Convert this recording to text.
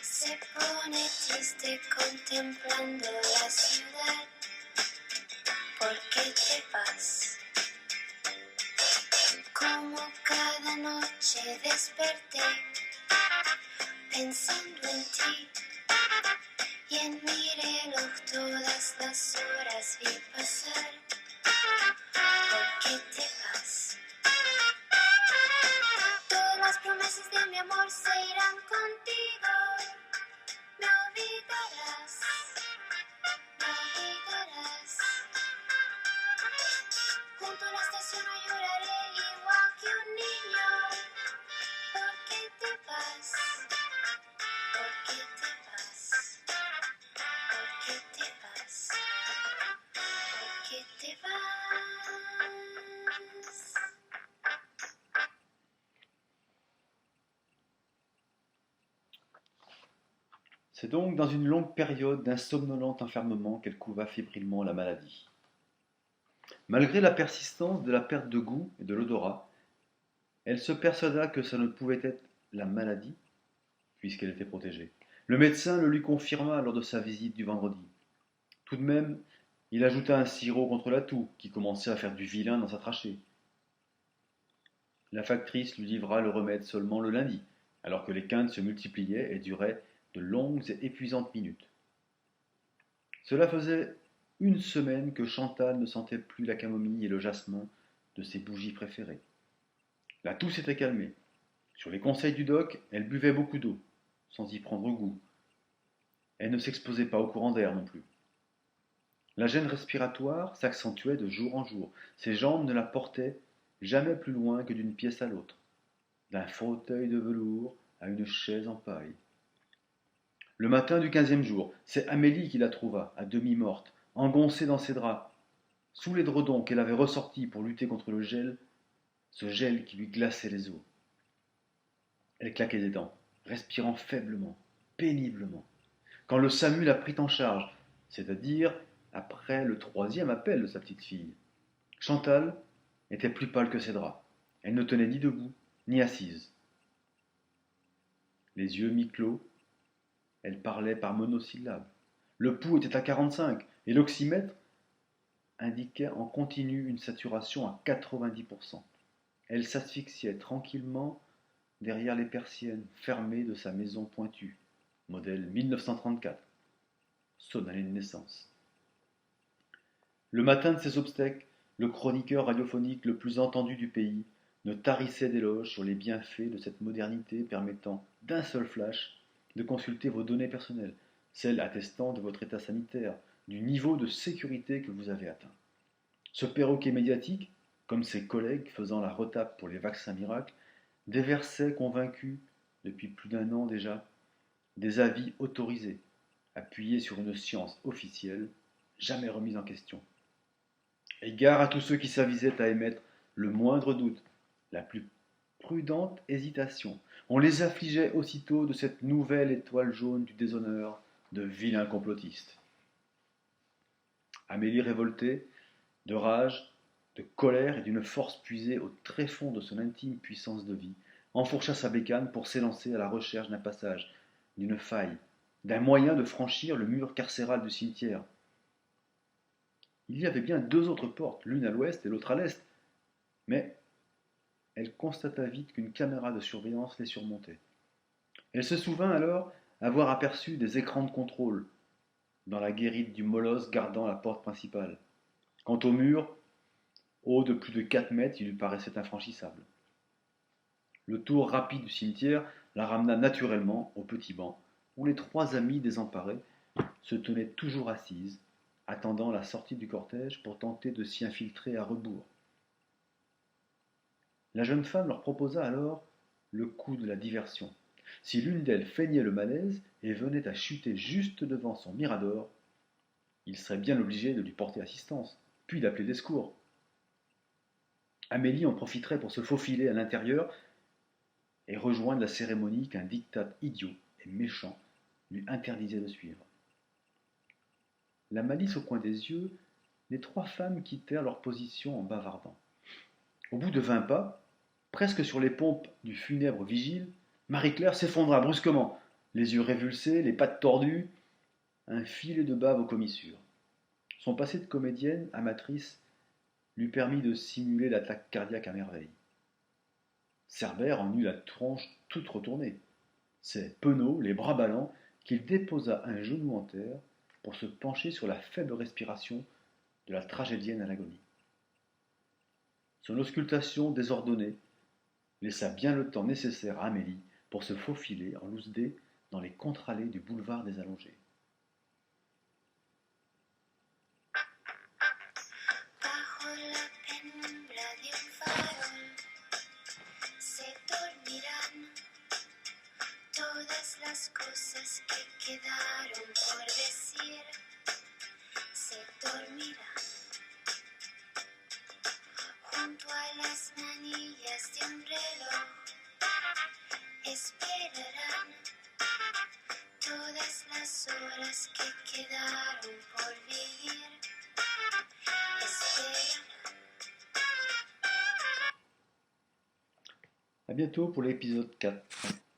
Se pone triste contemplando la ciudad. ¿Por qué te vas? Como cada noche desperté pensando en ti y en mi reloj todas las horas vi pasar. ¿Por qué te vas? Todas las promesas de mi amor se irán contigo. Me olvidarás, me olvidarás. Junto a la estación no lloraré igual que un niño. ¿Por qué te vas? ¿Por qué te vas? ¿Por qué te vas? ¿Por qué te vas? C'est donc dans une longue période d'un somnolent enfermement qu'elle couva fébrilement la maladie. Malgré la persistance de la perte de goût et de l'odorat, elle se persuada que ça ne pouvait être la maladie, puisqu'elle était protégée. Le médecin le lui confirma lors de sa visite du vendredi. Tout de même, il ajouta un sirop contre la toux, qui commençait à faire du vilain dans sa trachée. La factrice lui livra le remède seulement le lundi, alors que les quintes se multipliaient et duraient de longues et épuisantes minutes. Cela faisait une semaine que Chantal ne sentait plus la camomille et le jasmin de ses bougies préférées. La toux s'était calmée. Sur les conseils du doc, elle buvait beaucoup d'eau, sans y prendre goût. Elle ne s'exposait pas au courant d'air non plus. La gêne respiratoire s'accentuait de jour en jour. Ses jambes ne la portaient jamais plus loin que d'une pièce à l'autre, d'un fauteuil de velours à une chaise en paille. Le matin du 15e jour, c'est Amélie qui la trouva, à demi morte, engoncée dans ses draps, sous l'édredon qu'elle avait ressorti pour lutter contre le gel, ce gel qui lui glaçait les os. Elle claquait des dents, respirant faiblement, péniblement. Quand le SAMU la prit en charge, c'est-à-dire après le 3e appel de sa petite fille, Chantal était plus pâle que ses draps. Elle ne tenait ni debout, ni assise. Les yeux mi-clos, elle parlait par monosyllabes. Le pouls était à 45 et l'oxymètre indiquait en continu une saturation à 90%. Elle s'asphyxiait tranquillement derrière les persiennes fermées de sa maison pointue, modèle 1934, son année de naissance. Le matin de ses obsèques, le chroniqueur radiophonique le plus entendu du pays ne tarissait d'éloges sur les bienfaits de cette modernité permettant d'un seul flash de consulter vos données personnelles, celles attestant de votre état sanitaire, du niveau de sécurité que vous avez atteint. Ce perroquet médiatique, comme ses collègues faisant la retape pour les vaccins miracles, déversait convaincu, depuis plus d'un an déjà, des avis autorisés, appuyés sur une science officielle, jamais remise en question. Et gare à tous ceux qui s'avisaient à émettre le moindre doute, la plus prudente hésitation. On les affligeait aussitôt de cette nouvelle étoile jaune du déshonneur, de vilains complotistes. Amélie révoltée, de rage, de colère et d'une force puisée au tréfonds de son intime puissance de vie, enfourcha sa bécane pour s'élancer à la recherche d'un passage, d'une faille, d'un moyen de franchir le mur carcéral du cimetière. Il y avait bien 2 autres portes, l'une à l'ouest et l'autre à l'est, mais elle constata vite qu'une caméra de surveillance les surmontait. Elle se souvint alors avoir aperçu des écrans de contrôle dans la guérite du molosse gardant la porte principale. Quant au mur, haut de plus de 4 mètres, il lui paraissait infranchissable. Le tour rapide du cimetière la ramena naturellement au petit banc, où les 3 amies désemparées se tenaient toujours assises, attendant la sortie du cortège pour tenter de s'y infiltrer à rebours. La jeune femme leur proposa alors le coup de la diversion. Si l'une d'elles feignait le malaise et venait à chuter juste devant son mirador, il serait bien obligé de lui porter assistance, puis d'appeler des secours. Amélie en profiterait pour se faufiler à l'intérieur et rejoindre la cérémonie qu'un diktat idiot et méchant lui interdisait de suivre. La malice au coin des yeux, les 3 femmes quittèrent leur position en bavardant. Au bout de 20 pas, presque sur les pompes du funèbre vigile, Marie-Claire s'effondra brusquement, les yeux révulsés, les pattes tordues, un filet de bave aux commissures. Son passé de comédienne amatrice lui permit de simuler l'attaque cardiaque à merveille. Cerbère en eut la tronche toute retournée. C'est penaud, les bras ballants, qu'il déposa un genou en terre pour se pencher sur la faible respiration de la tragédienne à l'agonie. Son auscultation désordonnée laissa bien le temps nécessaire à Amélie pour se faufiler en loose dé dans les contre-allées du boulevard des Allongés. Bajo la penumbra de un farol se dormirán todas las cosas que quedaron por decir. Se dormirán junto a las manillas de un reloj. Esperarán todas las horas que quedaron por vivir. Esperarán. A bientôt pour l'épisode 4.